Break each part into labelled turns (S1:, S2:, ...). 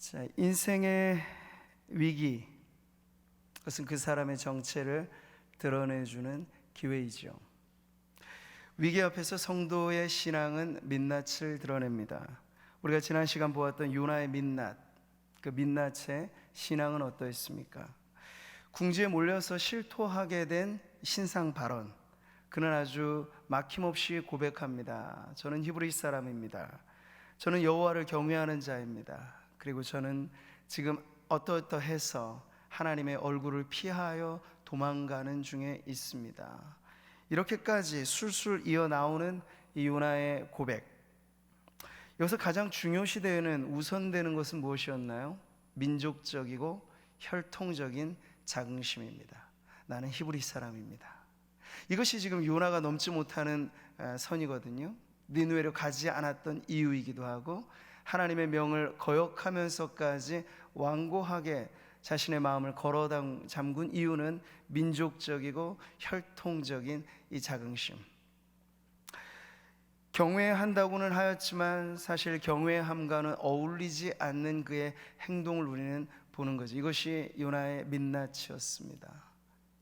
S1: 자, 인생의 위기, 그것은 그 사람의 정체를 드러내주는 기회이죠. 위기 앞에서 성도의 신앙은 민낯을 드러냅니다. 우리가 지난 시간 보았던 요나의 민낯, 그 민낯의 신앙은 어떠했습니까? 궁지에 몰려서 실토하게 된 신상 발언, 그는 아주 막힘없이 고백합니다. 저는 히브리 사람입니다. 저는 여호와를 경외하는 자입니다. 그리고 저는 지금 어떠어떠해서 하나님의 얼굴을 피하여 도망가는 중에 있습니다. 이렇게까지 술술 이어나오는 이 요나의 고백, 여기서 가장 중요시되는 우선되는 것은 무엇이었나요? 민족적이고 혈통적인 자긍심입니다. 나는 히브리 사람입니다. 이것이 지금 요나가 넘지 못하는 선이거든요. 니느웨로 가지 않았던 이유이기도 하고, 하나님의 명을 거역하면서까지 완고하게 자신의 마음을 걸어 잠근 이유는 민족적이고 혈통적인 이 자긍심. 경외한다고는 하였지만 사실 경외함과는 어울리지 않는 그의 행동을 우리는 보는 거죠. 이것이 요나의 민낯이었습니다.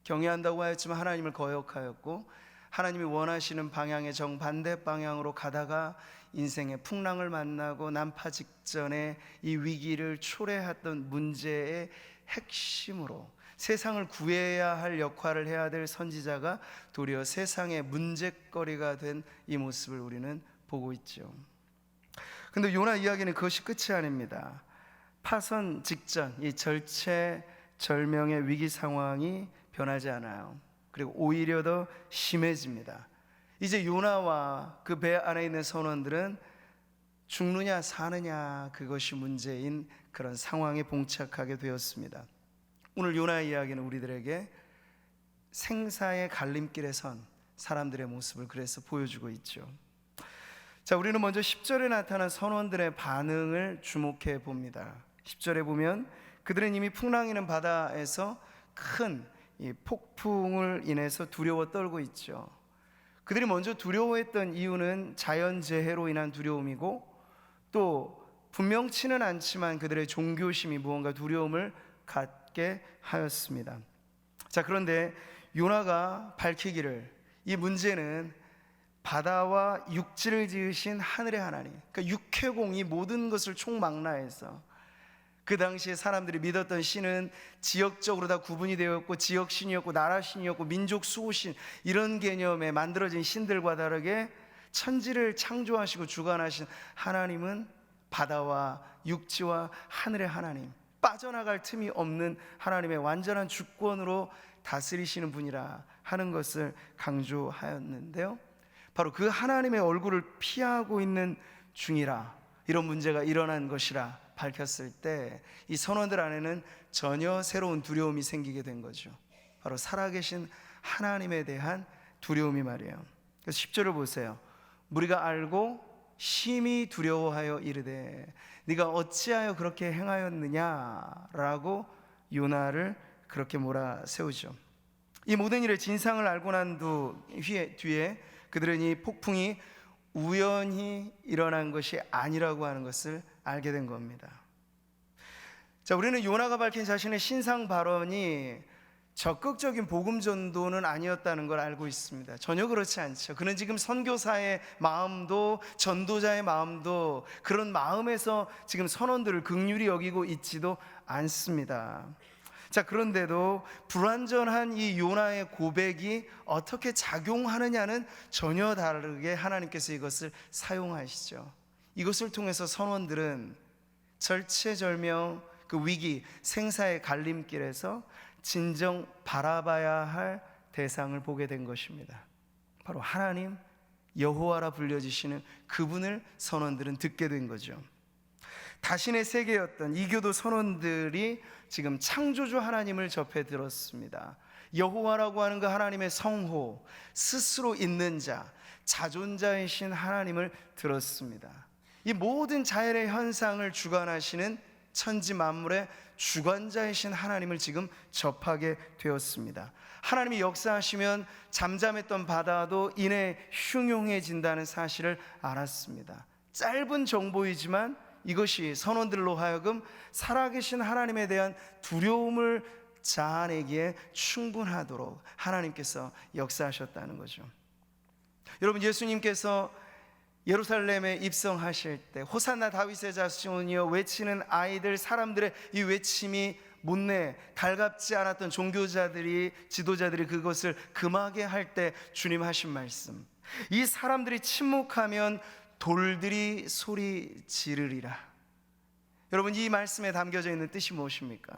S1: 경외한다고 하였지만 하나님을 거역하였고, 하나님이 원하시는 방향의 정반대 방향으로 가다가 인생의 풍랑을 만나고 난파 직전에 이 위기를 초래했던 문제의 핵심으로 세상을 구해야 할 역할을 해야 될 선지자가 도리어 세상의 문제거리가 된 이 모습을 우리는 보고 있죠. 그런데 요나 이야기는 그것이 끝이 아닙니다. 파선 직전 이 절체절명의 위기 상황이 변하지 않아요. 그리고 오히려 더 심해집니다. 이제 요나와 그 배 안에 있는 선원들은 죽느냐 사느냐, 그것이 문제인 그런 상황에 봉착하게 되었습니다. 오늘 요나의 이야기는 우리들에게 생사의 갈림길에 선 사람들의 모습을 그래서 보여주고 있죠. 자, 우리는 먼저 10절에 나타난 선원들의 반응을 주목해 봅니다. 10절에 보면 그들은 이미 풍랑이는 바다에서 큰 이 폭풍을 인해서 두려워 떨고 있죠. 그들이 먼저 두려워했던 이유는 자연재해로 인한 두려움이고, 또 분명치는 않지만 그들의 종교심이 무언가 두려움을 갖게 하였습니다. 자, 그런데 요나가 밝히기를 이 문제는 바다와 육지를 지으신 하늘의 하나님, 그러니까 육해공이 모든 것을 총망라해서, 그 당시에 사람들이 믿었던 신은 지역적으로 다 구분이 되었고, 지역신이었고 나라신이었고 민족 수호신, 이런 개념에 만들어진 신들과 다르게 천지를 창조하시고 주관하신 하나님은 바다와 육지와 하늘의 하나님, 빠져나갈 틈이 없는 하나님의 완전한 주권으로 다스리시는 분이라 하는 것을 강조하였는데요, 바로 그 하나님의 얼굴을 피하고 있는 중이라 이런 문제가 일어난 것이라 밝혔을 때 이 선원들 안에는 전혀 새로운 두려움이 생기게 된 거죠. 바로 살아계신 하나님에 대한 두려움이 말이에요. 그래서 10절을 보세요. 무리가 알고 심히 두려워하여 이르되 네가 어찌하여 그렇게 행하였느냐라고 요나를 그렇게 몰아세우죠. 이 모든 일의 진상을 알고 난 뒤에 그들은 이 폭풍이 우연히 일어난 것이 아니라고 하는 것을 알게 된 겁니다. 자, 우리는 요나가 밝힌 자신의 신상 발언이 적극적인 복음 전도는 아니었다는 걸 알고 있습니다. 전혀 그렇지 않죠. 그는 지금 선교사의 마음도 전도자의 마음도 그런 마음에서 지금 선원들을 긍휼히 여기고 있지도 않습니다. 자, 그런데도 불완전한 이 요나의 고백이 어떻게 작용하느냐는 전혀 다르게 하나님께서 이것을 사용하시죠. 이것을 통해서 선원들은 절체절명 그 위기, 생사의 갈림길에서 진정 바라봐야 할 대상을 보게 된 것입니다. 바로 하나님 여호와라 불려지시는 그분을 선원들은 듣게 된 거죠. 자신의 세계였던 이교도 선원들이 지금 창조주 하나님을 접해 들었습니다. 여호와라고 하는 그 하나님의 성호, 스스로 있는 자, 자존자이신 하나님을 들었습니다. 이 모든 자연의 현상을 주관하시는 천지 만물의 주관자이신 하나님을 지금 접하게 되었습니다. 하나님이 역사하시면 잠잠했던 바다도 이내 흉흉해진다는 사실을 알았습니다. 짧은 정보이지만 이것이 선원들로 하여금 살아계신 하나님에 대한 두려움을 자아내기에 충분하도록 하나님께서 역사하셨다는 거죠. 여러분, 예수님께서 예루살렘에 입성하실 때 호산나 다윗의 자손이여 외치는 아이들, 사람들의 이 외침이 못내 달갑지 않았던 종교자들이, 지도자들이 그것을 금하게 할 때 주님 하신 말씀, 이 사람들이 침묵하면 돌들이 소리 지르리라. 여러분, 이 말씀에 담겨져 있는 뜻이 무엇입니까?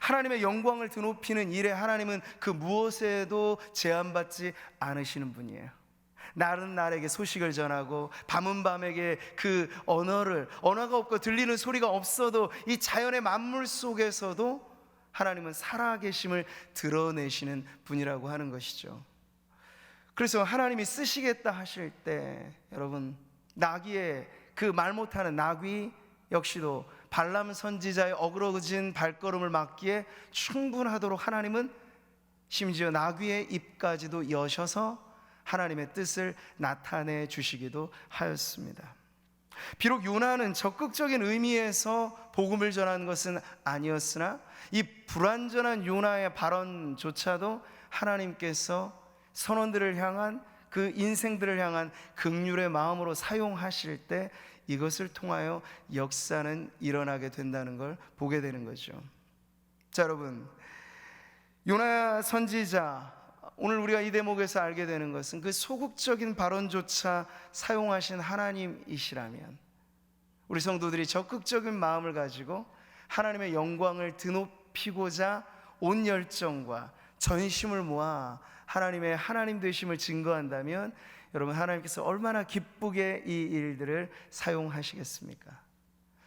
S1: 하나님의 영광을 드높이는 일에 하나님은 그 무엇에도 제한받지 않으시는 분이에요. 날은 날에게 소식을 전하고 밤은 밤에게 그 언어가 없고 들리는 소리가 없어도 이 자연의 만물 속에서도 하나님은 살아계심을 드러내시는 분이라고 하는 것이죠. 그래서 하나님이 쓰시겠다 하실 때 여러분, 나귀의 그 말 못하는 나귀 역시도 발람 선지자의 어그러진 발걸음을 막기에 충분하도록 하나님은 심지어 나귀의 입까지도 여셔서 하나님의 뜻을 나타내 주시기도 하였습니다. 비록 요나는 적극적인 의미에서 복음을 전하는 것은 아니었으나 이 불완전한 요나의 발언조차도 하나님께서 선원들을 향한, 그 인생들을 향한 긍휼의 마음으로 사용하실 때 이것을 통하여 역사는 일어나게 된다는 걸 보게 되는 거죠. 자, 여러분, 요나 선지자, 오늘 우리가 이 대목에서 알게 되는 것은 그 소극적인 발언조차 사용하신 하나님이시라면 우리 성도들이 적극적인 마음을 가지고 하나님의 영광을 드높이고자 온 열정과 전심을 모아 하나님의 하나님 되심을 증거한다면 여러분, 하나님께서 얼마나 기쁘게 이 일들을 사용하시겠습니까?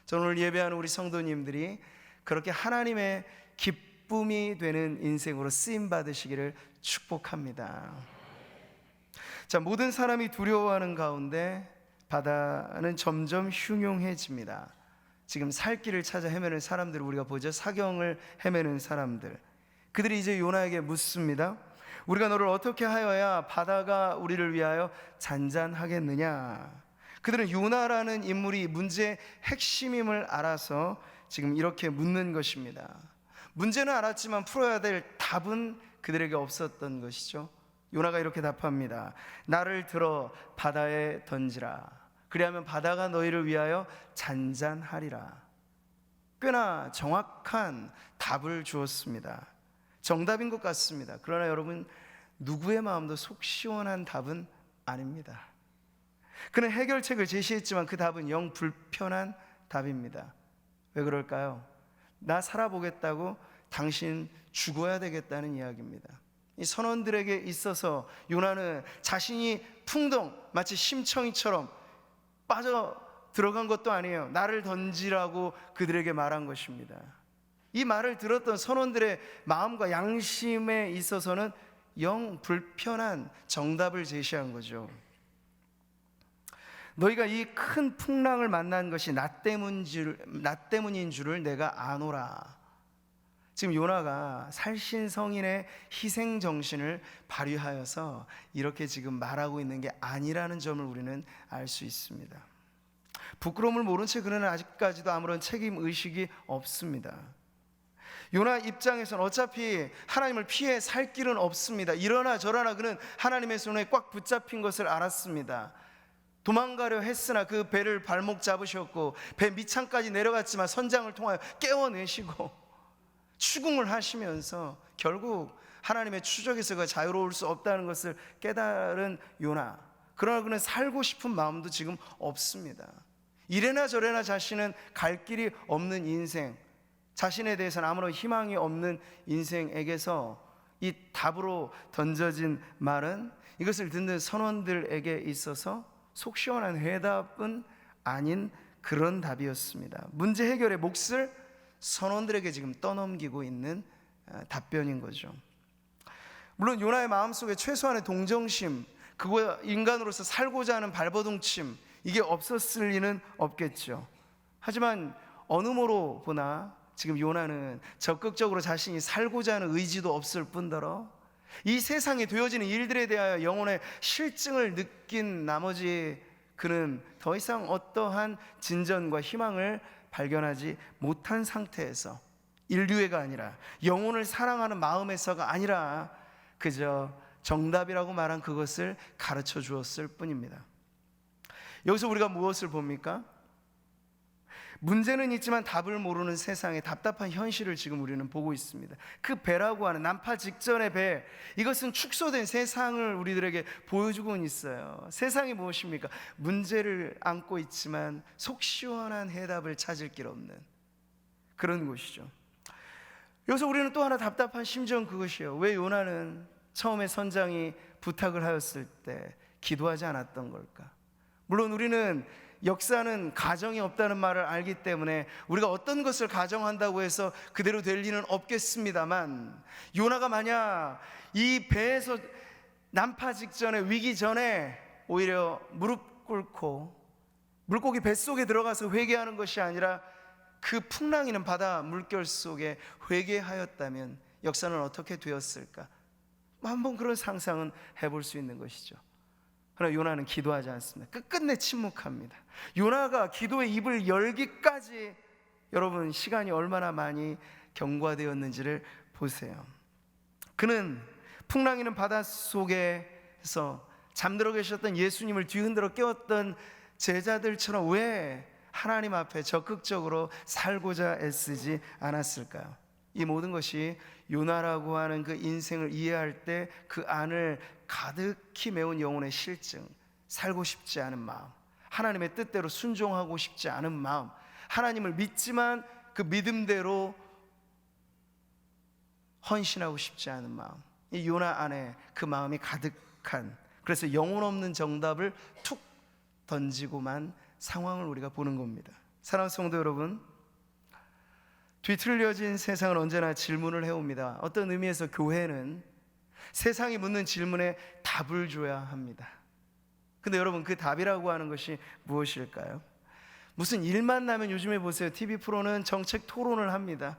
S1: 저는 오늘 예배하는 우리 성도님들이 그렇게 하나님의 기쁨이 되는 인생으로 쓰임 받으시기를 축복합니다. 자, 모든 사람이 두려워하는 가운데 바다는 점점 흉흉해집니다. 지금 살 길을 찾아 헤매는 사람들을 우리가 보죠. 사경을 헤매는 사람들, 그들이 이제 요나에게 묻습니다. 우리가 너를 어떻게 하여야 바다가 우리를 위하여 잔잔하겠느냐? 그들은 요나라는 인물이 문제의 핵심임을 알아서 지금 이렇게 묻는 것입니다. 문제는 알았지만 풀어야 될 답은 그들에게 없었던 것이죠. 요나가 이렇게 답합니다. 나를 들어 바다에 던지라. 그리하면 바다가 너희를 위하여 잔잔하리라. 꽤나 정확한 답을 주었습니다. 정답인 것 같습니다. 그러나 여러분, 누구의 마음도 속 시원한 답은 아닙니다. 그는 해결책을 제시했지만 그 답은 영 불편한 답입니다. 왜 그럴까요? 나 살아보겠다고 당신 죽어야 되겠다는 이야기입니다. 이 선원들에게 있어서 요나는 자신이 풍덩 마치 심청이처럼 빠져 들어간 것도 아니에요. 나를 던지라고 그들에게 말한 것입니다. 이 말을 들었던 선원들의 마음과 양심에 있어서는 영 불편한 정답을 제시한 거죠. 너희가 이 큰 풍랑을 만난 것이 나 때문인 줄을 내가 아노라. 지금 요나가 살신성인의 희생 정신을 발휘하여서 이렇게 지금 말하고 있는 게 아니라는 점을 우리는 알 수 있습니다. 부끄러움을 모른 채 그는 아직까지도 아무런 책임 의식이 없습니다. 요나 입장에서는 어차피 하나님을 피해 살 길은 없습니다. 이러나 저러나 그는 하나님의 손에 꽉 붙잡힌 것을 알았습니다. 도망가려 했으나 그 배를 발목 잡으셨고 배 밑창까지 내려갔지만 선장을 통하여 깨워내시고 추궁을 하시면서 결국 하나님의 추적에서 그가 자유로울 수 없다는 것을 깨달은 요나. 그러나 그는 살고 싶은 마음도 지금 없습니다. 이래나 저래나 자신은 갈 길이 없는 인생, 자신에 대해서는 아무런 희망이 없는 인생에게서 이 답으로 던져진 말은 이것을 듣는 선원들에게 있어서 속 시원한 해답은 아닌 그런 답이었습니다. 문제 해결의 몫을 선원들에게 지금 떠넘기고 있는 답변인 거죠. 물론 요나의 마음속에 최소한의 동정심, 그거 인간으로서 살고자 하는 발버둥침, 이게 없었을 리는 없겠죠. 하지만 어느 모로 보나 지금 요나는 적극적으로 자신이 살고자 하는 의지도 없을 뿐더러 이 세상에 되어지는 일들에 대하여 영혼의 실증을 느낀 나머지 그는 더 이상 어떠한 진전과 희망을 발견하지 못한 상태에서 인류애가 아니라 영혼을 사랑하는 마음에서가 아니라 그저 정답이라고 말한 그것을 가르쳐 주었을 뿐입니다. 여기서 우리가 무엇을 봅니까? 문제는 있지만 답을 모르는 세상의 답답한 현실을 지금 우리는 보고 있습니다. 그 배라고 하는 난파 직전의 배, 이것은 축소된 세상을 우리들에게 보여주고는 있어요. 세상이 무엇입니까? 문제를 안고 있지만 속 시원한 해답을 찾을 길 없는 그런 곳이죠. 여기서 우리는 또 하나 답답한 심정은 그것이에요. 왜 요나는 처음에 선장이 부탁을 하였을 때 기도하지 않았던 걸까? 물론 우리는 역사는 가정이 없다는 말을 알기 때문에 우리가 어떤 것을 가정한다고 해서 그대로 될 리는 없겠습니다만, 요나가 만약 이 배에서 난파 직전에, 위기 전에 오히려 무릎 꿇고 물고기 뱃속에 들어가서 회개하는 것이 아니라 그 풍랑이는 바다 물결 속에 회개하였다면 역사는 어떻게 되었을까? 한번 그런 상상은 해볼 수 있는 것이죠. 그러나 요나는 기도하지 않습니다. 끝끝내 침묵합니다. 요나가 기도의 입을 열기까지 여러분 시간이 얼마나 많이 경과되었는지를 보세요. 그는 풍랑이는 바다 속에서 잠들어 계셨던 예수님을 뒤흔들어 깨웠던 제자들처럼 왜 하나님 앞에 적극적으로 살고자 애쓰지 않았을까요? 이 모든 것이 요나라고 하는 그 인생을 이해할 때 그 안을 가득히 메운 영혼의 실증, 살고 싶지 않은 마음, 하나님의 뜻대로 순종하고 싶지 않은 마음, 하나님을 믿지만 그 믿음대로 헌신하고 싶지 않은 마음, 이 요나 안에 그 마음이 가득한, 그래서 영혼 없는 정답을 툭 던지고만 상황을 우리가 보는 겁니다. 사랑하는 성도 여러분, 뒤틀려진 세상은 언제나 질문을 해옵니다. 어떤 의미에서 교회는 세상이 묻는 질문에 답을 줘야 합니다. 근데 여러분, 그 답이라고 하는 것이 무엇일까요? 무슨 일만 나면, 요즘에 보세요, TV 프로는 정책 토론을 합니다.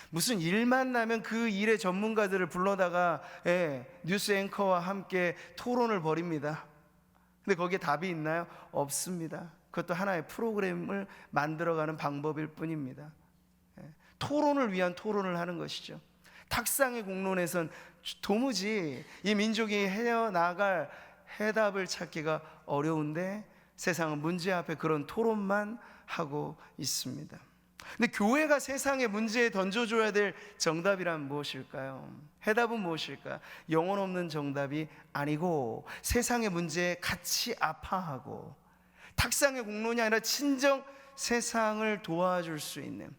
S1: 무슨 일만 나면 그 일의 전문가들을 불러다가 뉴스 앵커와 함께 토론을 벌입니다. 근데 거기에 답이 있나요? 없습니다. 그것도 하나의 프로그램을 만들어가는 방법일 뿐입니다. 토론을 위한 토론을 하는 것이죠. 탁상의 공론에선 도무지 이 민족이 헤어나갈 해답을 찾기가 어려운데 세상은 문제 앞에 그런 토론만 하고 있습니다. 근데 교회가 세상의 문제에 던져줘야 될 정답이란 무엇일까요? 해답은 무엇일까? 영혼 없는 정답이 아니고 세상의 문제에 같이 아파하고 탁상의 공론이 아니라 친정 세상을 도와줄 수 있는,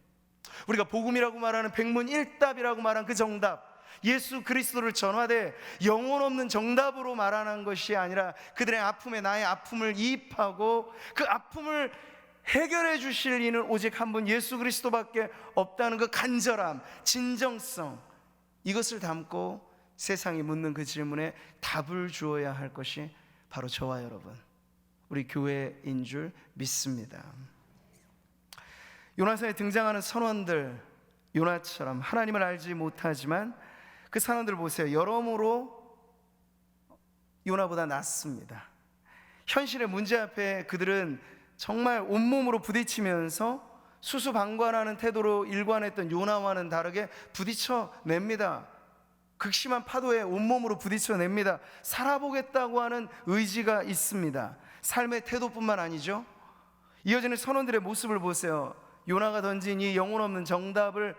S1: 우리가 복음이라고 말하는 백문일답이라고 말한 그 정답, 예수 그리스도를 전하되 영혼 없는 정답으로 말하는 것이 아니라 그들의 아픔에 나의 아픔을 이입하고 그 아픔을 해결해 주실 이는 오직 한 분 예수 그리스도밖에 없다는 그 간절함, 진정성, 이것을 담고 세상이 묻는 그 질문에 답을 주어야 할 것이 바로 저와 여러분, 우리 교회인 줄 믿습니다. 요나서에 등장하는 선원들, 요나처럼 하나님을 알지 못하지만 그 선원들 보세요. 여러모로 요나보다 낫습니다. 현실의 문제 앞에 그들은 정말 온몸으로 부딪히면서 수수방관하는 태도로 일관했던 요나와는 다르게 부딪혀냅니다. 극심한 파도에 온몸으로 부딪혀냅니다. 살아보겠다고 하는 의지가 있습니다. 삶의 태도뿐만 아니죠. 이어지는 선원들의 모습을 보세요. 요나가 던진 이 영혼 없는 정답을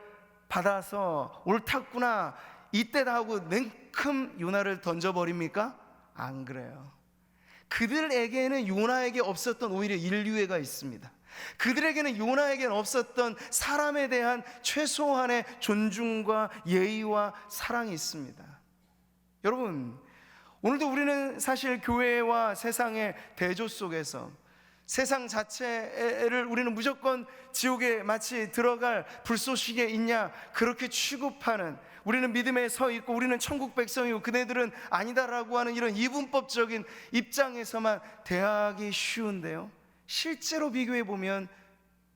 S1: 받아서 옳았구나, 이때다 하고 냉큼 요나를 던져버립니까? 안 그래요. 그들에게는 요나에게 없었던 오히려 인류애가 있습니다. 그들에게는 요나에게는 없었던 사람에 대한 최소한의 존중과 예의와 사랑이 있습니다. 여러분, 오늘도 우리는 사실 교회와 세상의 대조 속에서 세상 자체를 우리는 무조건 지옥에 마치 들어갈 불쏘시개 있냐 그렇게 취급하는, 우리는 믿음에 서 있고 우리는 천국 백성이고 그네들은 아니다라고 하는 이런 이분법적인 입장에서만 대하기 쉬운데요, 실제로 비교해 보면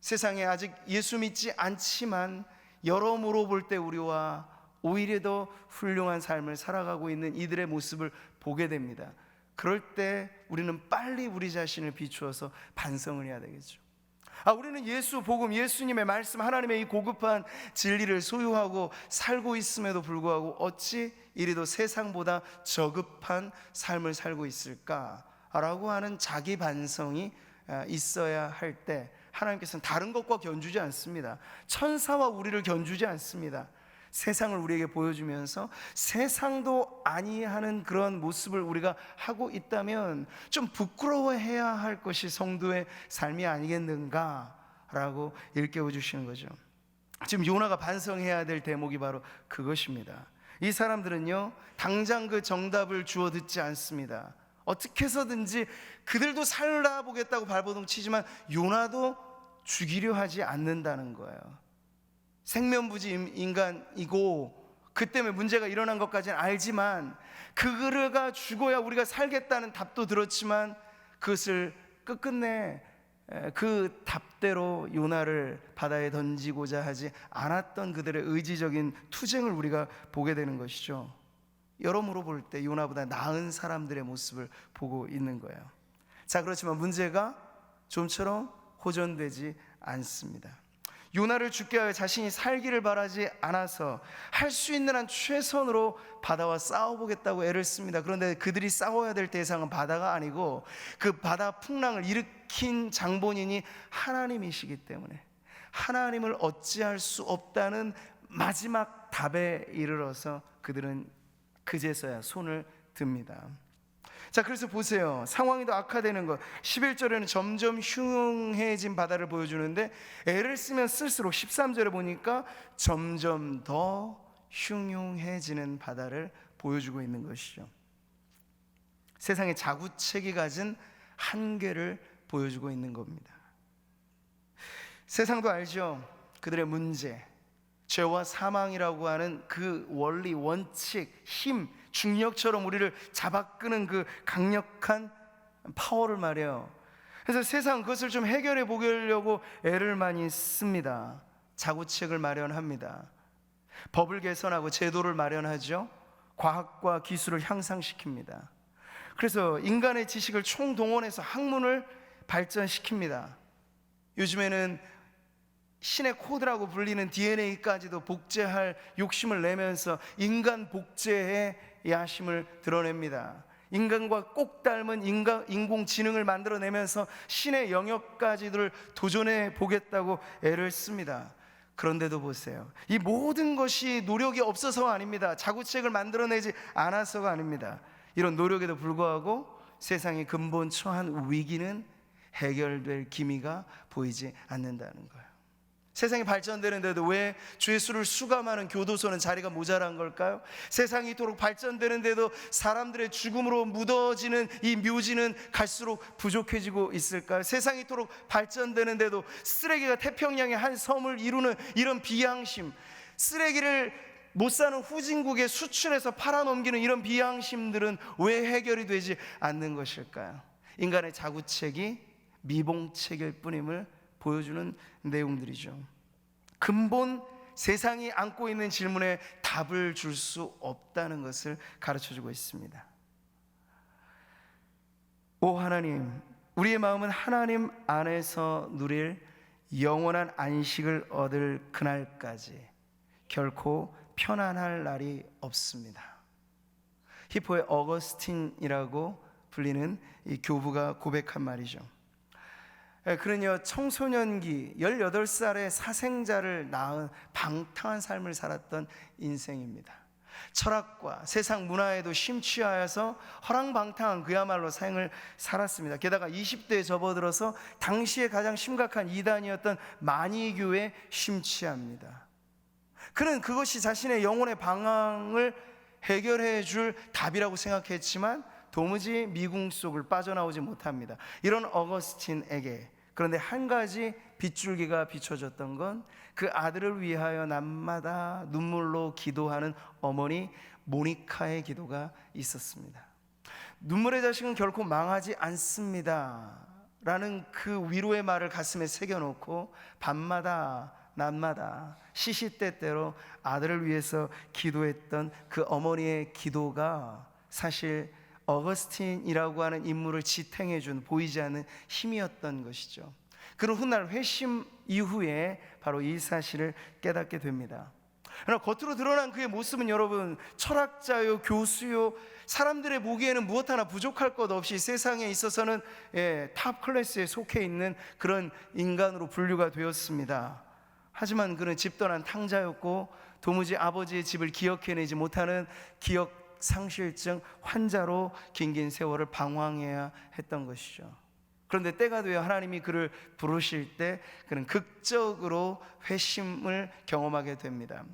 S1: 세상에 아직 예수 믿지 않지만 여러모로 볼 때 우리와 오히려 더 훌륭한 삶을 살아가고 있는 이들의 모습을 보게 됩니다. 그럴 때 우리는 빨리 우리 자신을 비추어서 반성을 해야 되겠죠. 우리는 예수 복음, 예수님의 말씀, 하나님의 이 고급한 진리를 소유하고 살고 있음에도 불구하고 어찌 이리도 세상보다 저급한 삶을 살고 있을까라고 하는 자기 반성이 있어야 할 때 하나님께서는 다른 것과 견주지 않습니다. 천사와 우리를 견주지 않습니다. 세상을 우리에게 보여주면서 세상도 아니하는 그런 모습을 우리가 하고 있다면 좀 부끄러워해야 할 것이 성도의 삶이 아니겠는가라고 일깨워 주시는 거죠. 지금 요나가 반성해야 될 대목이 바로 그것입니다. 이 사람들은요, 당장 그 정답을 주워 듣지 않습니다. 어떻게 해서든지 그들도 살아보겠다고 발버둥 치지만 요나도 죽이려 하지 않는다는 거예요. 생면부지 인간이고 그 때문에 문제가 일어난 것까지는 알지만 그가 죽어야 우리가 살겠다는 답도 들었지만 그것을 끝끝내 그 답대로 요나를 바다에 던지고자 하지 않았던 그들의 의지적인 투쟁을 우리가 보게 되는 것이죠. 여러모로 볼 때 요나보다 나은 사람들의 모습을 보고 있는 거예요. 자, 그렇지만 문제가 좀처럼 호전되지 않습니다. 요나를 죽게 하여 자신이 살기를 바라지 않아서 할 수 있는 한 최선으로 바다와 싸워보겠다고 애를 씁니다. 그런데 그들이 싸워야 될 대상은 바다가 아니고 그 바다 풍랑을 일으킨 장본인이 하나님이시기 때문에 하나님을 어찌할 수 없다는 마지막 답에 이르러서 그들은 그제서야 손을 듭니다. 자, 그래서 보세요. 상황이 더 악화되는 것. 11절에는 점점 흉해진 바다를 보여주는데 애를 쓰면 쓸수록 13절에 보니까 점점 더 흉흉해지는 바다를 보여주고 있는 것이죠. 세상의 자구책이 가진 한계를 보여주고 있는 겁니다. 세상도 알죠. 그들의 문제, 죄와 사망이라고 하는 그 원리, 원칙, 힘, 중력처럼 우리를 잡아끄는 그 강력한 파워를 말해요. 그래서 세상 그것을 좀 해결해 보려고 애를 많이 씁니다. 자구책을 마련합니다. 법을 개선하고 제도를 마련하죠. 과학과 기술을 향상시킵니다. 그래서 인간의 지식을 총동원해서 학문을 발전시킵니다. 요즘에는 신의 코드라고 불리는 DNA까지도 복제할 욕심을 내면서 인간 복제의 야심을 드러냅니다. 인간과 꼭 닮은 인공지능을 만들어내면서 신의 영역까지를 도전해 보겠다고 애를 씁니다. 그런데도 보세요. 이 모든 것이 노력이 없어서가 아닙니다. 자구책을 만들어내지 않아서가 아닙니다. 이런 노력에도 불구하고 세상의 근본 처한 위기는 해결될 기미가 보이지 않는다는 거예요. 세상이 발전되는데도 왜 죄수를 수감하는 교도소는 자리가 모자란 걸까요? 세상이 이토록 발전되는데도 사람들의 죽음으로 묻어지는 이 묘지는 갈수록 부족해지고 있을까요? 세상이 이토록 발전되는데도 쓰레기가 태평양의 한 섬을 이루는 이런 비양심, 쓰레기를 못 사는 후진국에 수출해서 팔아넘기는 이런 비양심들은 왜 해결이 되지 않는 것일까요? 인간의 자구책이 미봉책일 뿐임을 보여주는 내용들이죠. 근본 세상이 안고 있는 질문에 답을 줄 수 없다는 것을 가르쳐주고 있습니다. 오 하나님, 우리의 마음은 하나님 안에서 누릴 영원한 안식을 얻을 그날까지 결코 편안할 날이 없습니다. 히포의 어거스틴이라고 불리는 이 교부가 고백한 말이죠. 그는요, 청소년기 18살의 사생자를 낳은 방탕한 삶을 살았던 인생입니다. 철학과 세상 문화에도 심취하여서 허랑방탕한 그야말로 생을 살았습니다. 게다가 20대에 접어들어서 당시에 가장 심각한 이단이었던 마니교에 심취합니다. 그는 그것이 자신의 영혼의 방황을 해결해 줄 답이라고 생각했지만 도무지 미궁 속을 빠져나오지 못합니다. 이런 어거스틴에게 그런데 한 가지 빗줄기가 비춰졌던 건 그 아들을 위하여 낮마다 눈물로 기도하는 어머니 모니카의 기도가 있었습니다. 눈물의 자식은 결코 망하지 않습니다 라는 그 위로의 말을 가슴에 새겨놓고 밤마다 낮마다 시시때때로 아들을 위해서 기도했던 그 어머니의 기도가 사실 어거스틴이라고 하는 인물을 지탱해준 보이지 않는 힘이었던 것이죠. 그런 훗날 회심 이후에 바로 이 사실을 깨닫게 됩니다. 그러나 겉으로 드러난 그의 모습은 여러분, 철학자요, 교수요, 사람들의 보기에는 무엇 하나 부족할 것 없이 세상에 있어서는 탑 클래스에 속해 있는 그런 인간으로 분류가 되었습니다. 하지만 그는 집떠난 탕자였고 도무지 아버지의 집을 기억해내지 못하는 기억 상실증 환자로 긴긴 세월을 방황해야 했던 것이죠. 그런데 때가 되어 하나님이 그를 부르실 때 그는 극적으로 회심을 경험하게 됩니다.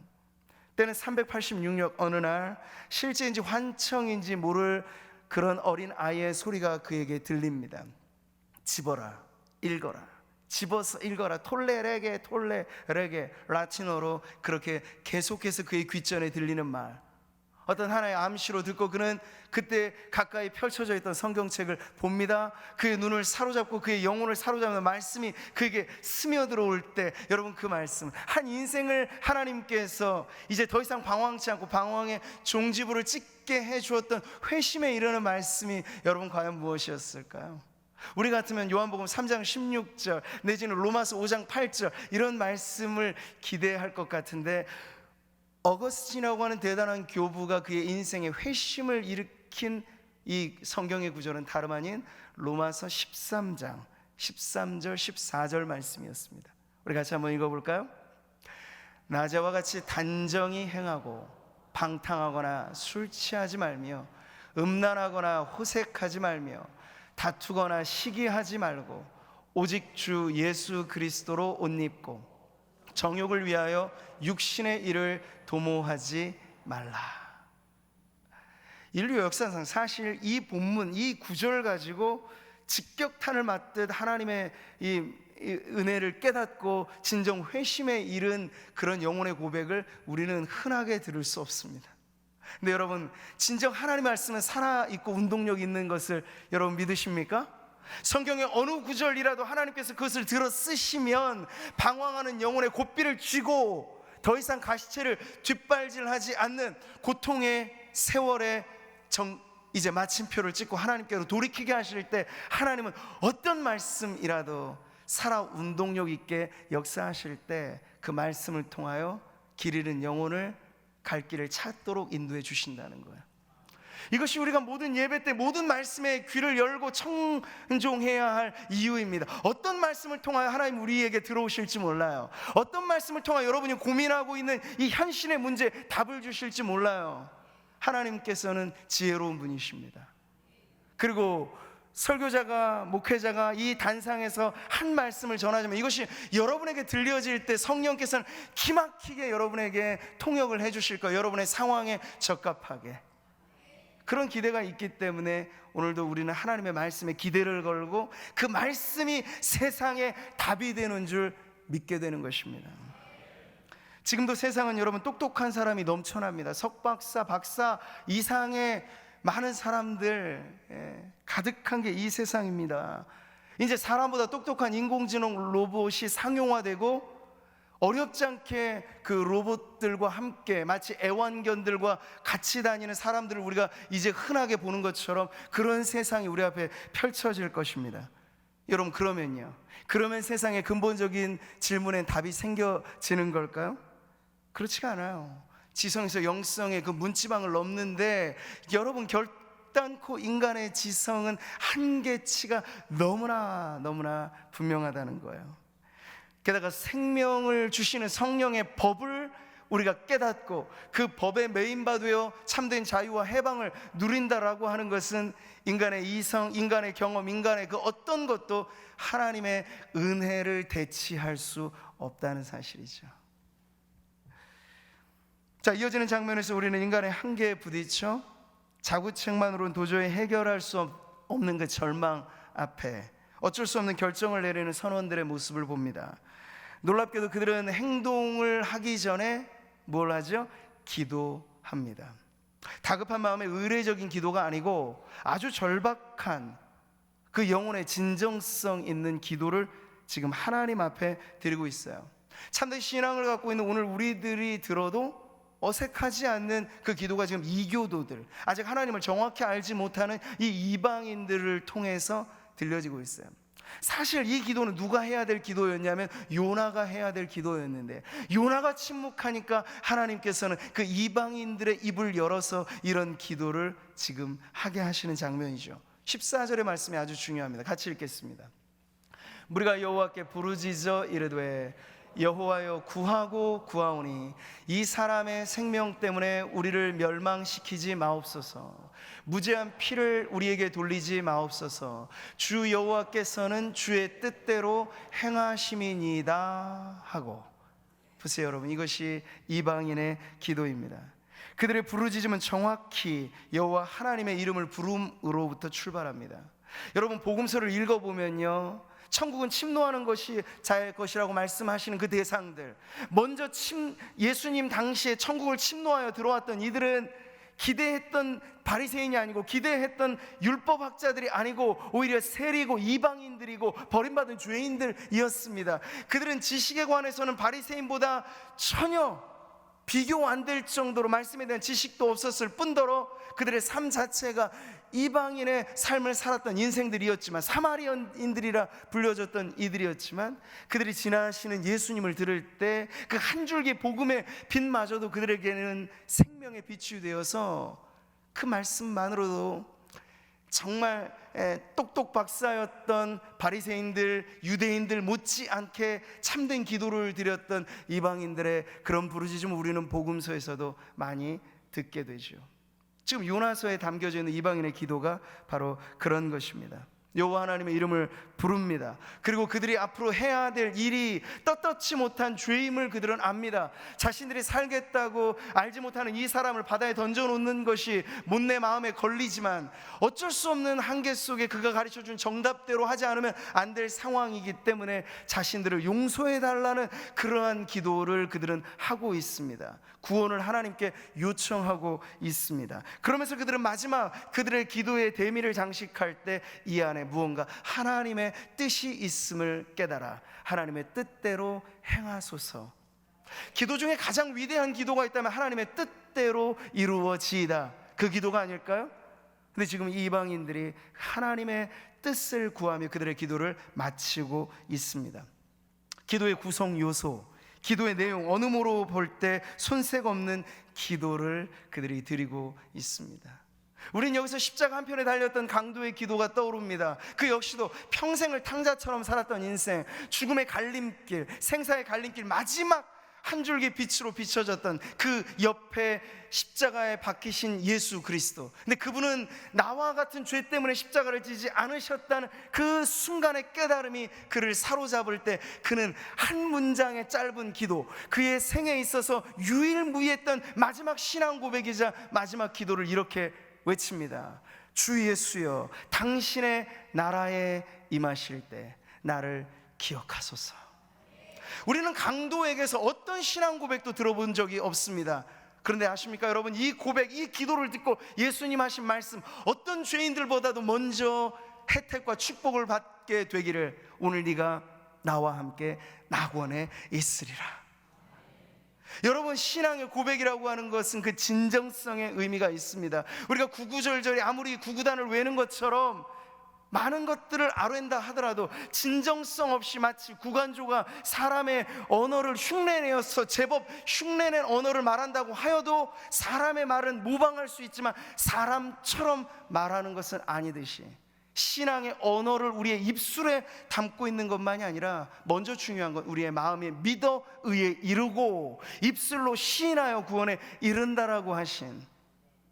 S1: 때는 386년 어느 날 실제인지 환청인지 모를 그런 어린 아이의 소리가 그에게 들립니다. 집어라, 읽어라. 집어서 읽어라. 톨레레게, 톨레레게. 라틴어로 그렇게 계속해서 그의 귓전에 들리는 말. 어떤 하나의 암시로 듣고 그는 그때 가까이 펼쳐져 있던 성경책을 봅니다. 그의 눈을 사로잡고 그의 영혼을 사로잡는 말씀이 그에게 스며들어올 때, 여러분, 그 말씀, 한 인생을 하나님께서 이제 더 이상 방황치 않고 방황의 종지부를 찍게 해주었던 회심에 이르는 말씀이 여러분 과연 무엇이었을까요? 우리 같으면 요한복음 3장 16절 내지는 로마서 5장 8절 이런 말씀을 기대할 것 같은데, 어거스틴이라고 하는 대단한 교부가 그의 인생에 회심을 일으킨 이 성경의 구절은 다름 아닌 로마서 13장 13절 14절 말씀이었습니다. 우리 같이 한번 읽어볼까요? 낮에와 같이 단정히 행하고 방탕하거나 술 취하지 말며 음란하거나 호색하지 말며 다투거나 시기하지 말고 오직 주 예수 그리스도로 옷 입고 정욕을 위하여 육신의 일을 도모하지 말라. 인류 역사상 사실 이 본문, 이 구절 가지고 직격탄을 맞듯 하나님의 이 은혜를 깨닫고 진정 회심에 이른 그런 영혼의 고백을 우리는 흔하게 들을 수 없습니다. 근데 여러분, 진정 하나님의 말씀은 살아있고 운동력 있는 것을 여러분 믿으십니까? 성경의 어느 구절이라도 하나님께서 그것을 들어 쓰시면 방황하는 영혼의 고삐를 쥐고 더 이상 가시체를 뒷발질하지 않는 고통의 세월의 이제 마침표를 찍고 하나님께로 돌이키게 하실 때, 하나님은 어떤 말씀이라도 살아 운동력 있게 역사하실 때 그 말씀을 통하여 길 잃은 영혼을 갈 길을 찾도록 인도해 주신다는 거예요. 이것이 우리가 모든 예배 때 모든 말씀에 귀를 열고 청종해야 할 이유입니다. 어떤 말씀을 통하여 하나님 우리에게 들어오실지 몰라요. 어떤 말씀을 통하여 여러분이 고민하고 있는 이 현실의 문제에 답을 주실지 몰라요. 하나님께서는 지혜로운 분이십니다. 그리고 설교자가, 목회자가 이 단상에서 한 말씀을 전하자면 이것이 여러분에게 들려질 때 성령께서는 기막히게 여러분에게 통역을 해주실 거예요. 여러분의 상황에 적합하게. 그런 기대가 있기 때문에 오늘도 우리는 하나님의 말씀에 기대를 걸고 그 말씀이 세상의 답이 되는 줄 믿게 되는 것입니다. 지금도 세상은 여러분 똑똑한 사람이 넘쳐납니다. 석박사, 박사 이상의 많은 사람들 가득한 게 이 세상입니다. 이제 사람보다 똑똑한 인공지능 로봇이 상용화되고 어렵지 않게 그 로봇들과 함께 마치 애완견들과 같이 다니는 사람들을 우리가 이제 흔하게 보는 것처럼 그런 세상이 우리 앞에 펼쳐질 것입니다. 여러분, 그러면 세상의 근본적인 질문엔 답이 생겨지는 걸까요? 그렇지가 않아요. 지성에서 영성의 그 문지방을 넘는데 여러분, 결단코 인간의 지성은 한계치가 너무나 분명하다는 거예요. 게다가 생명을 주시는 성령의 법을 우리가 깨닫고 그 법에 매인바되어 참된 자유와 해방을 누린다라고 하는 것은 인간의 이성, 인간의 경험, 인간의 그 어떤 것도 하나님의 은혜를 대치할 수 없다는 사실이죠. 자, 이어지는 장면에서 우리는 인간의 한계에 부딪혀 자구책만으로는 도저히 해결할 수 없는 그 절망 앞에 어쩔 수 없는 결정을 내리는 선원들의 모습을 봅니다. 놀랍게도 그들은 행동을 하기 전에 뭘 하죠? 기도합니다. 다급한 마음에 의례적인 기도가 아니고 아주 절박한 그 영혼의 진정성 있는 기도를 지금 하나님 앞에 드리고 있어요. 참된 신앙을 갖고 있는 오늘 우리들이 들어도 어색하지 않는 그 기도가 지금 이교도들, 아직 하나님을 정확히 알지 못하는 이 이방인들을 통해서 들려지고 있어요. 사실 이 기도는 누가 해야 될 기도였냐면 요나가 해야 될 기도였는데, 요나가 침묵하니까 하나님께서는 그 이방인들의 입을 열어서 이런 기도를 지금 하게 하시는 장면이죠. 14절의 말씀이 아주 중요합니다. 같이 읽겠습니다. 우리가 여호와께 부르짖어 이르되 여호와여 구하고 구하오니 이 사람의 생명 때문에 우리를 멸망시키지 마옵소서. 무죄한 피를 우리에게 돌리지 마옵소서. 주 여호와께서는 주의 뜻대로 행하심이니이다 하고. 보세요 여러분, 이것이 이방인의 기도입니다. 그들의 부르짖음은 정확히 여호와 하나님의 이름을 부름으로부터 출발합니다. 여러분, 복음서를 읽어보면요, 천국은 침노하는 것이 자의 것이라고 말씀하시는 그 대상들, 먼저 예수님 당시에 천국을 침노하여 들어왔던 이들은 기대했던 바리새인이 아니고, 기대했던 율법학자들이 아니고, 오히려 세리고 이방인들이고 버림받은 죄인들이었습니다. 그들은 지식에 관해서는 바리새인보다 전혀 비교 안 될 정도로 말씀에 대한 지식도 없었을 뿐더러 그들의 삶 자체가 이방인의 삶을 살았던 인생들이었지만, 사마리아인들이라 불려졌던 이들이었지만, 그들이 지나시는 예수님을 들을 때 그 한 줄기 복음의 빛마저도 그들에게는 생명의 빛이 되어서 그 말씀만으로도 정말 똑똑 박사였던 바리새인들, 유대인들 못지않게 참된 기도를 드렸던 이방인들의 그런 부르짖음을 우리는 복음서에서도 많이 듣게 되죠. 지금 요나서에 담겨져 있는 이방인의 기도가 바로 그런 것입니다. 여호와 하나님의 이름을 부릅니다. 그리고 그들이 앞으로 해야 될 일이 떳떳지 못한 죄임을 그들은 압니다. 자신들이 살겠다고 알지 못하는 이 사람을 바다에 던져놓는 것이 못내 마음에 걸리지만 어쩔 수 없는 한계 속에 그가 가르쳐준 정답대로 하지 않으면 안 될 상황이기 때문에 자신들을 용서해달라는 그러한 기도를 그들은 하고 있습니다. 구원을 하나님께 요청하고 있습니다. 그러면서 그들은 마지막 그들의 기도의 대미를 장식할 때 이 안에 무언가 하나님의 뜻이 있음을 깨달아 하나님의 뜻대로 행하소서. 기도 중에 가장 위대한 기도가 있다면 하나님의 뜻대로 이루어지이다, 그 기도가 아닐까요? 근데 지금 이방인들이 하나님의 뜻을 구하며 그들의 기도를 마치고 있습니다. 기도의 구성 요소, 기도의 내용, 어느 모로 볼 때 손색 없는 기도를 그들이 드리고 있습니다. 우린 여기서 십자가 한편에 달렸던 강도의 기도가 떠오릅니다. 그 역시도 평생을 탕자처럼 살았던 인생, 죽음의 갈림길, 생사의 갈림길, 마지막 한 줄기 빛으로 비춰졌던 그 옆에 십자가에 박히신 예수 그리스도. 근데 그분은 나와 같은 죄 때문에 십자가를 지지 않으셨다는 그 순간의 깨달음이 그를 사로잡을 때 그는 한 문장의 짧은 기도, 그의 생에 있어서 유일무이했던 마지막 신앙 고백이자 마지막 기도를 이렇게 외칩니다. 주 예수여, 당신의 나라에 임하실 때 나를 기억하소서. 우리는 강도에게서 어떤 신앙 고백도 들어본 적이 없습니다. 그런데 아십니까 여러분, 이 고백, 이 기도를 듣고 예수님 하신 말씀, 어떤 죄인들보다도 먼저 혜택과 축복을 받게 되기를, 오늘 네가 나와 함께 낙원에 있으리라. 여러분, 신앙의 고백이라고 하는 것은 그 진정성의 의미가 있습니다. 우리가 구구절절히 아무리 구구단을 외는 것처럼 많은 것들을 아뢰다 하더라도 진정성 없이 마치 구간조가 사람의 언어를 흉내내어서 제법 흉내낸 언어를 말한다고 하여도 사람의 말은 모방할 수 있지만 사람처럼 말하는 것은 아니듯이, 신앙의 언어를 우리의 입술에 담고 있는 것만이 아니라 먼저 중요한 건 우리의 마음에 믿어 의에 이르고 입술로 시인하여 구원에 이른다라고 하신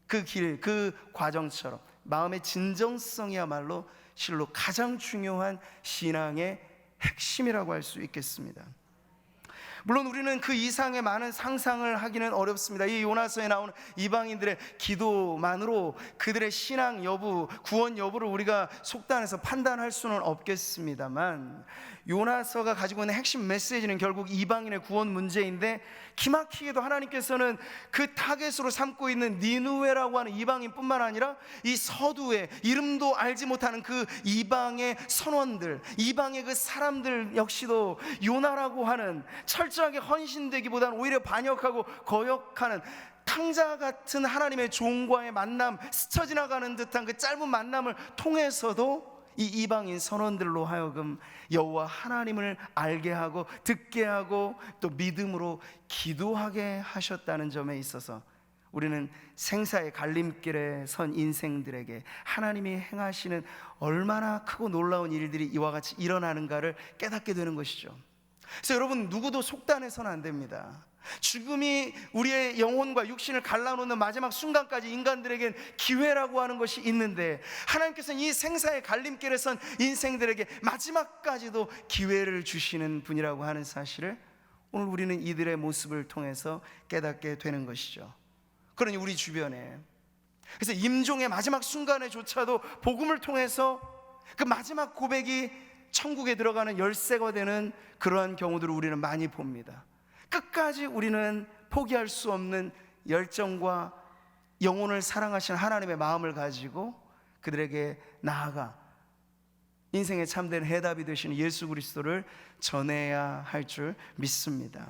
S1: 그 길, 그 과정처럼 마음의 진정성이야말로 실로 가장 중요한 신앙의 핵심이라고 할 수 있겠습니다. 물론 우리는 그 이상의 많은 상상을 하기는 어렵습니다. 이 요나서에 나오는 이방인들의 기도만으로 그들의 신앙 여부, 구원 여부를 우리가 속단해서 판단할 수는 없겠습니다만, 요나서가 가지고 있는 핵심 메시지는 결국 이방인의 구원 문제인데, 기막히게도 하나님께서는 그 타겟으로 삼고 있는 니느웨라고 하는 이방인뿐만 아니라 이 서두에 이름도 알지 못하는 그 이방의 선원들, 이방의 그 사람들 역시도 요나라고 하는 철저하게 헌신되기보다는 오히려 반역하고 거역하는 탕자 같은 하나님의 종과의 만남, 스쳐 지나가는 듯한 그 짧은 만남을 통해서도 이 이방인 선원들로 하여금 여호와 하나님을 알게 하고 듣게 하고 또 믿음으로 기도하게 하셨다는 점에 있어서 우리는 생사의 갈림길에 선 인생들에게 하나님이 행하시는 얼마나 크고 놀라운 일들이 이와 같이 일어나는가를 깨닫게 되는 것이죠. 그래서 여러분, 누구도 속단해서는 안 됩니다. 죽음이 우리의 영혼과 육신을 갈라놓는 마지막 순간까지 인간들에겐 기회라고 하는 것이 있는데, 하나님께서는 이 생사의 갈림길에 선 인생들에게 마지막까지도 기회를 주시는 분이라고 하는 사실을 오늘 우리는 이들의 모습을 통해서 깨닫게 되는 것이죠. 그러니 우리 주변에, 그래서 임종의 마지막 순간에조차도 복음을 통해서 그 마지막 고백이 천국에 들어가는 열쇠가 되는 그러한 경우들을 우리는 많이 봅니다. 끝까지 우리는 포기할 수 없는 열정과 영혼을 사랑하시는 하나님의 마음을 가지고 그들에게 나아가 인생의 참된 해답이 되시는 예수 그리스도를 전해야 할 줄 믿습니다.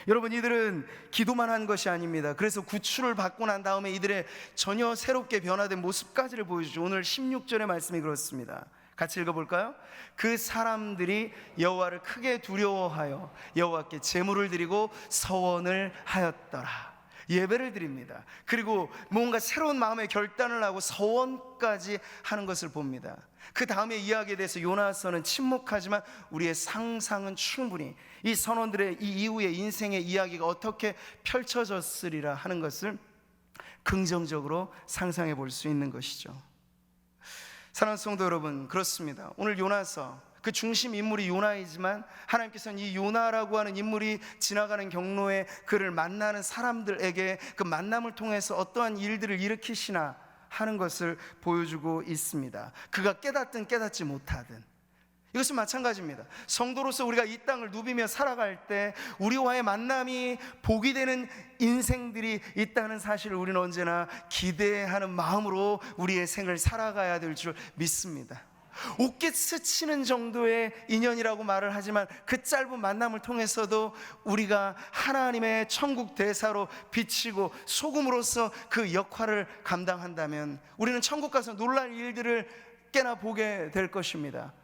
S1: 여러분, 이들은 기도만 한 것이 아닙니다. 그래서 구출을 받고 난 다음에 이들의 전혀 새롭게 변화된 모습까지를 보여주죠. 오늘 16절의 말씀이 그렇습니다. 같이 읽어볼까요? 그 사람들이 여호와를 크게 두려워하여 여호와께 제물을 드리고 서원을 하였더라. 예배를 드립니다. 그리고 뭔가 새로운 마음의 결단을 하고 서원까지 하는 것을 봅니다. 그 다음에 이야기에 대해서 요나서는 침묵하지만 우리의 상상은 충분히 이 선원들의 이 이후의 인생의 이야기가 어떻게 펼쳐졌으리라 하는 것을 긍정적으로 상상해 볼 수 있는 것이죠. 사랑하는 성도 여러분, 그렇습니다. 오늘 요나서 그 중심 인물이 요나이지만 하나님께서는 이 요나라고 하는 인물이 지나가는 경로에 그를 만나는 사람들에게 그 만남을 통해서 어떠한 일들을 일으키시나 하는 것을 보여주고 있습니다. 그가 깨닫든 깨닫지 못하든 이것은 마찬가지입니다. 성도로서 우리가 이 땅을 누비며 살아갈 때 우리와의 만남이 복이 되는 인생들이 있다는 사실을 우리는 언제나 기대하는 마음으로 우리의 생을 살아가야 될 줄 믿습니다. 옷깃 스치는 정도의 인연이라고 말을 하지만 그 짧은 만남을 통해서도 우리가 하나님의 천국 대사로 비치고 소금으로서 그 역할을 감당한다면 우리는 천국 가서 놀랄 일들을 꽤나 보게 될 것입니다.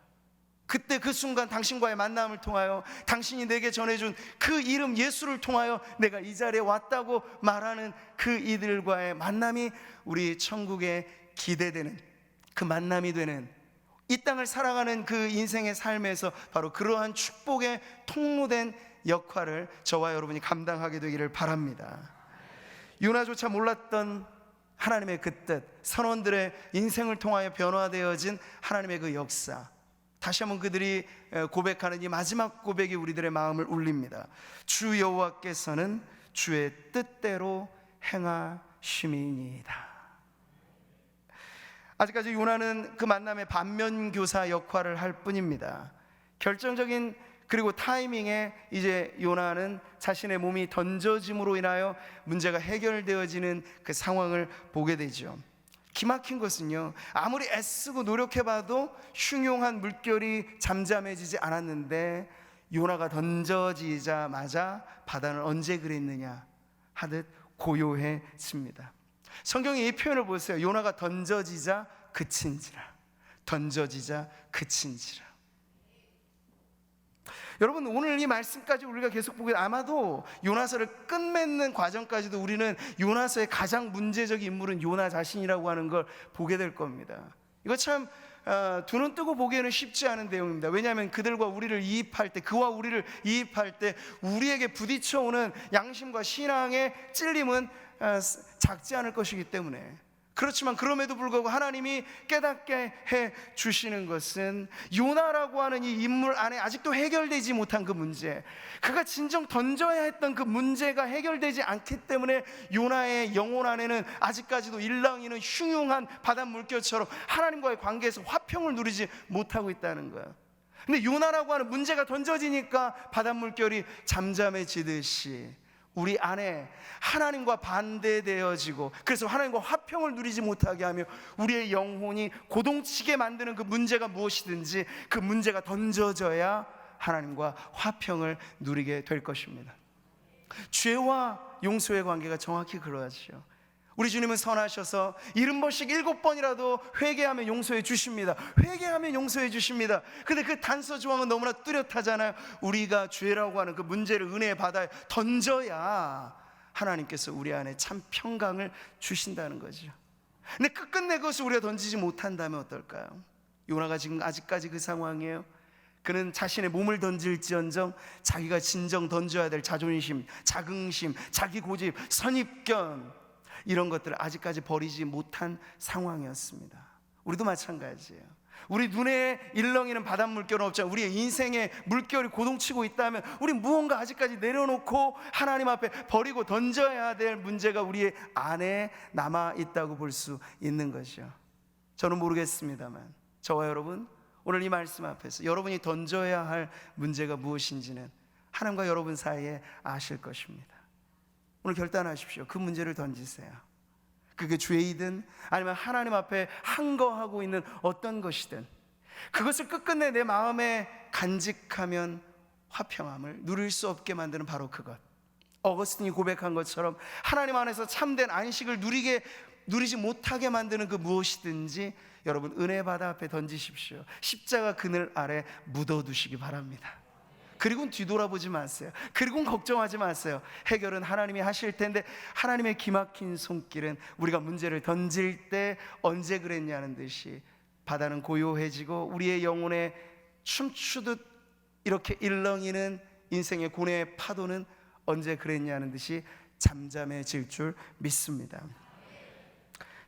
S1: 그때 그 순간 당신과의 만남을 통하여 당신이 내게 전해준 그 이름 예수를 통하여 내가 이 자리에 왔다고 말하는 그 이들과의 만남이 우리 천국에 기대되는 그 만남이 되는 이 땅을 살아가는 그 인생의 삶에서 바로 그러한 축복의 통로된 역할을 저와 여러분이 감당하게 되기를 바랍니다. 요나조차 몰랐던 하나님의 그 뜻, 선원들의 인생을 통하여 변화되어진 하나님의 그 역사, 다시 한번 그들이 고백하는 이 마지막 고백이 우리들의 마음을 울립니다. 주 여호와께서는 주의 뜻대로 행하심이니이다. 아직까지 요나는 그 만남의 반면교사 역할을 할 뿐입니다. 결정적인 그리고 타이밍에 이제 요나는 자신의 몸이 던져짐으로 인하여 문제가 해결되어지는 그 상황을 보게 되죠. 기막힌 것은요, 아무리 애쓰고 노력해봐도 흉용한 물결이 잠잠해지지 않았는데 요나가 던져지자마자 바다는 언제 그랬느냐 하듯 고요해집니다. 성경의 이 표현을 보세요. 요나가 던져지자 그친지라, 던져지자 그친지라. 여러분, 오늘 이 말씀까지 우리가 계속 보게 아마도 요나서를 끝맺는 과정까지도 우리는 요나서의 가장 문제적 인물은 요나 자신이라고 하는 걸 보게 될 겁니다. 이거 참 두 눈 뜨고 보기에는 쉽지 않은 내용입니다. 왜냐하면 그들과 우리를 이입할 때, 그와 우리를 이입할 때 우리에게 부딪혀오는 양심과 신앙의 찔림은 작지 않을 것이기 때문에, 그렇지만 그럼에도 불구하고 하나님이 깨닫게 해 주시는 것은 요나라고 하는 이 인물 안에 아직도 해결되지 못한 그 문제, 그가 진정 던져야 했던 그 문제가 해결되지 않기 때문에 요나의 영혼 안에는 아직까지도 일렁이는 흉흉한 바닷물결처럼 하나님과의 관계에서 화평을 누리지 못하고 있다는 거예요. 근데 요나라고 하는 문제가 던져지니까 바닷물결이 잠잠해지듯이 우리 안에 하나님과 반대되어지고, 그래서 하나님과 화평을 누리지 못하게 하며 우리의 영혼이 고동치게 만드는 그 문제가 무엇이든지 그 문제가 던져져야 하나님과 화평을 누리게 될 것입니다. 죄와 용서의 관계가 정확히 그러하죠. 우리 주님은 선하셔서 70번씩 7번이라도 회개하면 용서해 주십니다. 회개하면 용서해 주십니다. 근데 그 단서 조항은 너무나 뚜렷하잖아요. 우리가 죄라고 하는 그 문제를 은혜의 바다에 던져야 하나님께서 우리 안에 참 평강을 주신다는 거죠. 근데 끝끝내 그것을 우리가 던지지 못한다면 어떨까요? 요나가 지금 아직까지 그 상황이에요. 그는 자신의 몸을 던질지언정 자기가 진정 던져야 될 자존심, 자긍심, 자기 고집, 선입견, 이런 것들을 아직까지 버리지 못한 상황이었습니다. 우리도 마찬가지예요. 우리 눈에 일렁이는 바닷물결은 없잖아요. 우리의 인생에 물결이 고동치고 있다면 우리 무언가 아직까지 내려놓고 하나님 앞에 버리고 던져야 될 문제가 우리의 안에 남아있다고 볼 수 있는 것이죠. 저는 모르겠습니다만 저와 여러분, 오늘 이 말씀 앞에서 여러분이 던져야 할 문제가 무엇인지는 하나님과 여러분 사이에 아실 것입니다. 오늘 결단하십시오. 그 문제를 던지세요. 그게 죄이든 아니면 하나님 앞에 항거하고 있는 어떤 것이든 그것을 끝끝내 내 마음에 간직하면 화평함을 누릴 수 없게 만드는 바로 그것, 어거스틴이 고백한 것처럼 하나님 안에서 참된 안식을 누리지 못하게 만드는 그 무엇이든지 여러분 은혜 바다 앞에 던지십시오. 십자가 그늘 아래 묻어두시기 바랍니다. 그리고는 뒤돌아보지 마세요. 그리고는 걱정하지 마세요. 해결은 하나님이 하실 텐데 하나님의 기막힌 손길은 우리가 문제를 던질 때 언제 그랬냐는 듯이 바다는 고요해지고 우리의 영혼에 춤추듯 이렇게 일렁이는 인생의 고뇌의 파도는 언제 그랬냐는 듯이 잠잠해질 줄 믿습니다.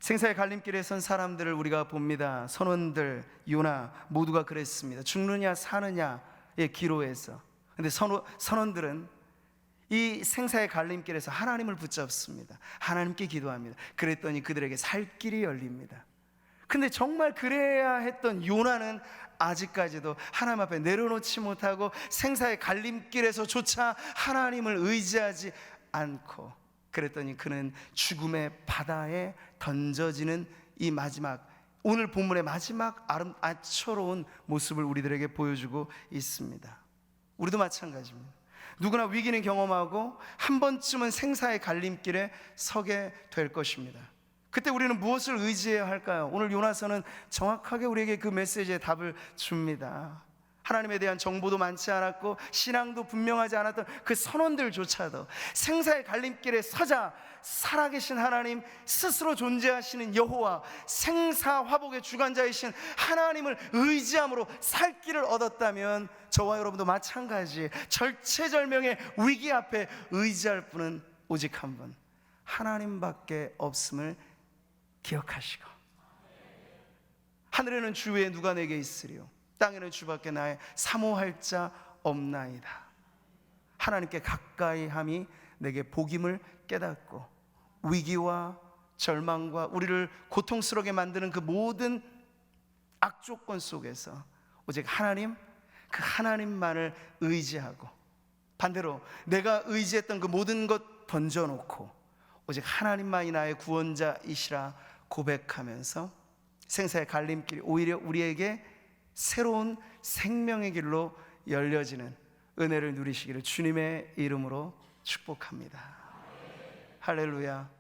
S1: 생사의 갈림길에 선 사람들을 우리가 봅니다. 선원들, 요나 모두가 그랬습니다. 죽느냐 사느냐의 기로에서. 근데 선원들은 이 생사의 갈림길에서 하나님을 붙잡습니다. 하나님께 기도합니다. 그랬더니 그들에게 살 길이 열립니다. 근데 정말 그래야 했던 요나는 아직까지도 하나님 앞에 내려놓지 못하고 생사의 갈림길에서조차 하나님을 의지하지 않고, 그랬더니 그는 죽음의 바다에 던져지는 이 마지막, 오늘 본문의 마지막 아름다운 모습을 우리들에게 보여주고 있습니다. 우리도 마찬가지입니다. 누구나 위기는 경험하고 한 번쯤은 생사의 갈림길에 서게 될 것입니다. 그때 우리는 무엇을 의지해야 할까요? 오늘 요나서는 정확하게 우리에게 그 메시지에 답을 줍니다. 하나님에 대한 정보도 많지 않았고 신앙도 분명하지 않았던 그 선원들조차도 생사의 갈림길에 서자 살아계신 하나님, 스스로 존재하시는 여호와, 생사화복의 주관자이신 하나님을 의지함으로 살 길을 얻었다면 저와 여러분도 마찬가지, 절체절명의 위기 앞에 의지할 분은 오직 한 분, 하나님밖에 없음을 기억하시고, 하늘에는 주 외에 누가 내게 있으리요, 땅에는 주밖에 나의 사모할 자 없나이다. 하나님께 가까이 함이 내게 복임을 깨닫고 위기와 절망과 우리를 고통스럽게 만드는 그 모든 악조건 속에서 오직 하나님, 그 하나님만을 의지하고, 반대로 내가 의지했던 그 모든 것 던져놓고 오직 하나님만이 나의 구원자이시라 고백하면서 생사의 갈림길이 오히려 우리에게 새로운 생명의 길로 열려지는 은혜를 누리시기를 주님의 이름으로 축복합니다. 할렐루야.